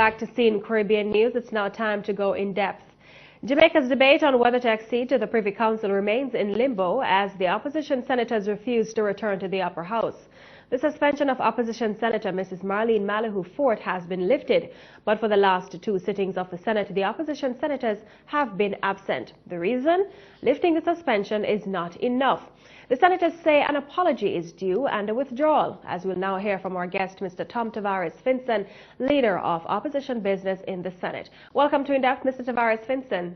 back to CEEN Caribbean News. It's now time to go in depth. Jamaica's debate on whether to accede to the Privy Council remains in limbo as the opposition senators refuse to return to the upper house. The suspension of opposition senator Mrs. Marlene Malahoo Fort has been lifted, but for the last two sittings of the Senate, the opposition senators have been absent. The reason? Lifting the suspension is not enough. The senators say an apology is due and a withdrawal, as we'll now hear from our guest, Mr. Tom Tavares Finson, leader of opposition business in the Senate. Welcome to In Depth, Mr. Tavares Finson.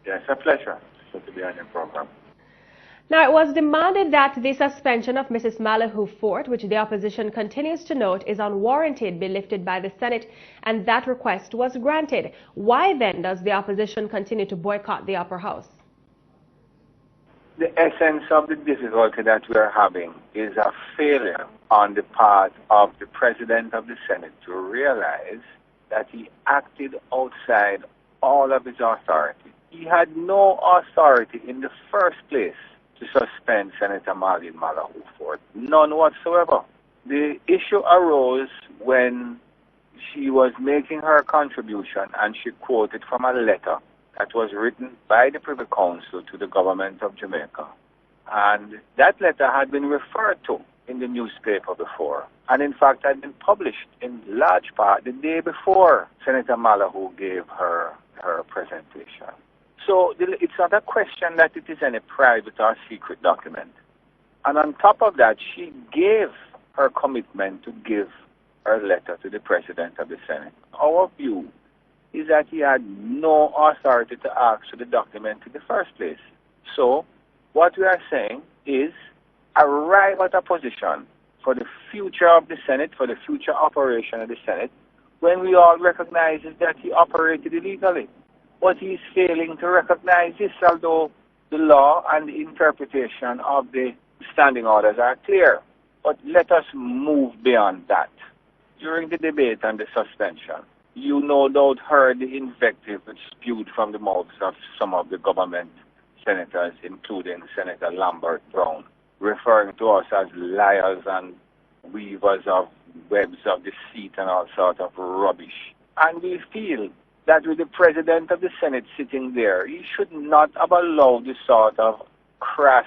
Yes, a pleasure to be on your program. Now, it was demanded that the suspension of Mrs. Malahoo Fort, which the opposition continues to note is unwarranted, be lifted by the Senate, and that request was granted. Why then does the opposition continue to boycott the upper house? The essence of the difficulty that we are having is a failure on the part of the President of the Senate to realize that he acted outside all of his authority. He had no authority in the first place to suspend Senator Marlene Malahoo Fort. None whatsoever. The issue arose when she was making her contribution and she quoted from a letter that was written by the Privy Council to the government of Jamaica. And that letter had been referred to in the newspaper before, and in fact had been published in large part the day before Senator Malahoo gave her presentation. So it's not a question that it is any private or secret document. And on top of that, she gave her commitment to give her letter to the President of the Senate. Our view is that he had no authority to ask for the document in the first place. So what we are saying is arrive at a position for the future of the Senate, for the future operation of the Senate, when we all recognize that he operated illegally. But he is failing to recognize this, although the law and the interpretation of the standing orders are clear. But let us move beyond that. During the debate on the suspension, you no doubt heard the invective spewed from the mouths of some of the government senators, including Senator Lambert Brown, referring to us as liars and weavers of webs of deceit and all sorts of rubbish. And we feel that with the President of the Senate sitting there, he should not have allowed this sort of crass,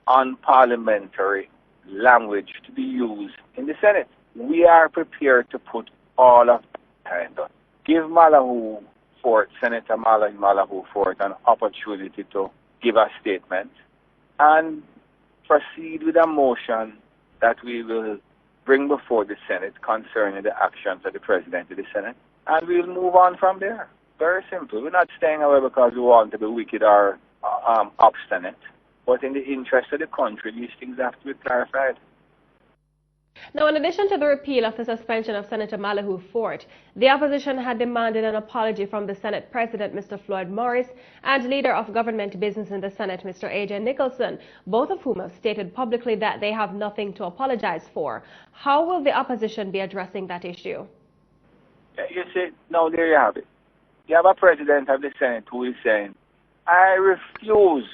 unparliamentary language to be used in the Senate. We are prepared to put all of that behind us. Give Malahoo Fort, Senator Marlene Malahoo Fort, an opportunity to give a statement and proceed with a motion that we will bring before the Senate concerning the actions of the President of the Senate. And we'll move on from there. Very simple. We're not staying away because we want to be wicked or obstinate. But in the interest of the country, these things have to be clarified. Now, in addition to the repeal of the suspension of Senator Malahoo Fort, the opposition had demanded an apology from the Senate President, Mr. Floyd Morris, and Leader of Government Business in the Senate, Mr. A.J. Nicholson, both of whom have stated publicly that they have nothing to apologize for. How will the opposition be addressing that issue? You see, now there you have it. You have a President of the Senate who is saying, I refuse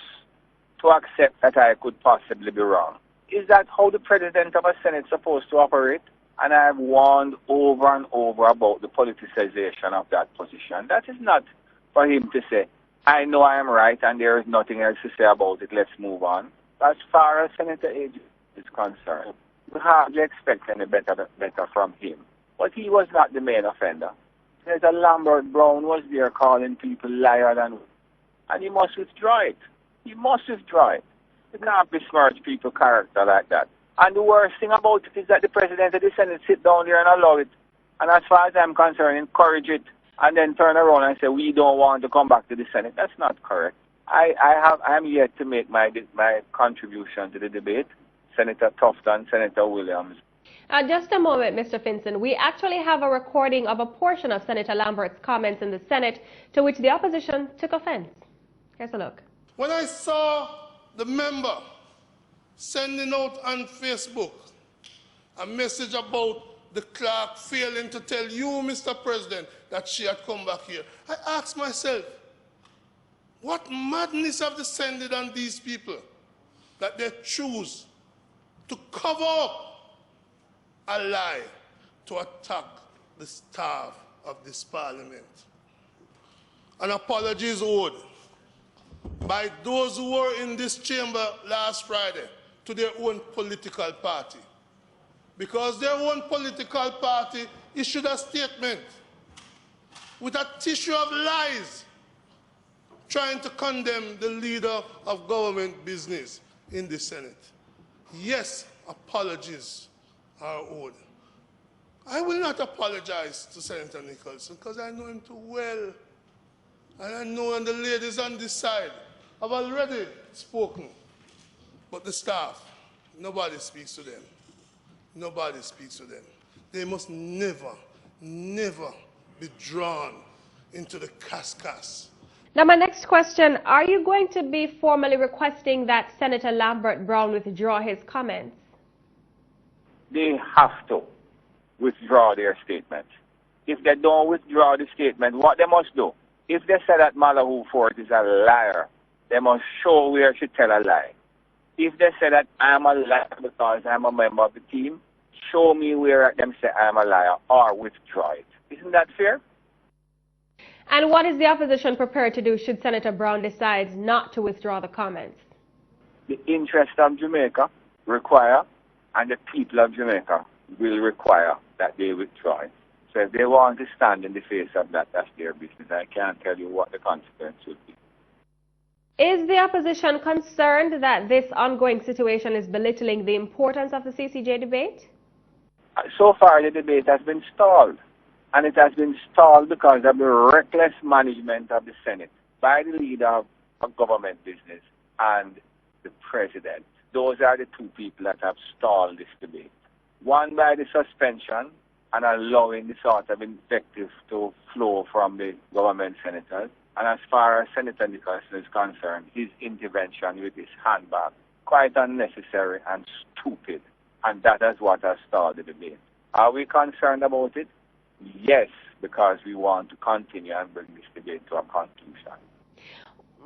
to accept that I could possibly be wrong. Is that how the President of a Senate is supposed to operate? And I have warned over and over about the politicization of that position. That is not for him to say, I know I am right and there is nothing else to say about it, let's move on. As far as Senator A.J. is concerned, we hardly expect any better from him. But he was not the main offender. Senator Lambert Brown was there calling people liars, and he must withdraw it. He must withdraw it. You can't besmirch people's character like that. And the worst thing about it is that the President of the Senate sit down there and allow it. And as far as I'm concerned, encourage it and then turn around and say, we don't want to come back to the Senate. That's not correct. I'm yet to make my contribution to the debate. Senator Tufton, Senator Williams. Just a moment, Mr. Finson. We actually have a recording of a portion of Senator Lambert's comments in the Senate to which the opposition took offense. Here's a look. When I saw the member sending out on Facebook a message about the clerk failing to tell you, Mr. President, that she had come back here, I asked myself, what madness have descended on these people that they choose to cover up a lie to attack the staff of this parliament. An apology is owed by those who were in this chamber last Friday to their own political party, because their own political party issued a statement with a tissue of lies trying to condemn the leader of government business in the Senate. Yes, apologies are owed. I will not apologize to Senator Nicholson because I know him too well. And I know and the ladies on this side have already spoken. But the staff, nobody speaks to them. Nobody speaks to them. They must never, never be drawn into the cascas. Now, my next question, are you going to be formally requesting that Senator Lambert Brown withdraw his comments? They have to withdraw their statement. If they don't withdraw the statement, what they must do? If they say that Malahoo Fort is a liar, they must show where she tell a lie. If they say that I'm a liar because I'm a member of the team, show me where them say I'm a liar or withdraw it. Isn't that fair? And what is the opposition prepared to do should Senator Brown decide not to withdraw the comments? The interest of Jamaica require, and the people of Jamaica will require that they withdraw it. So if they want to stand in the face of that, that's their business. I can't tell you what the consequence would be. Is the opposition concerned that this ongoing situation is belittling the importance of the CCJ debate? So far, the debate has been stalled. And it has been stalled because of the reckless management of the Senate by the leader of government business and the president. Those are the two people that have stalled this debate. One by the suspension and allowing the sort of invective to flow from the government senators. And as far as Senator Nicholson is concerned, his intervention with his handbag, quite unnecessary and stupid. And that is what has stalled the debate. Are we concerned about it? Yes, because we want to continue and bring this debate to a conclusion.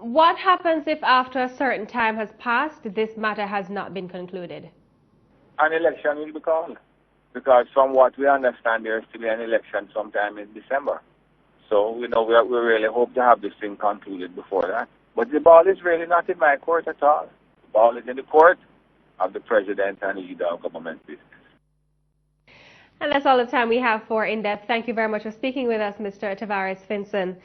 What happens if after a certain time has passed, this matter has not been concluded? An election will be called. Because from what we understand, there is to be an election sometime in December. So, we really hope to have this thing concluded before that. But the ball is really not in my court at all. The ball is in the court of the president and leader of government business. And that's all the time we have for In Depth. Thank you very much for speaking with us, Mr. Tavares Finson.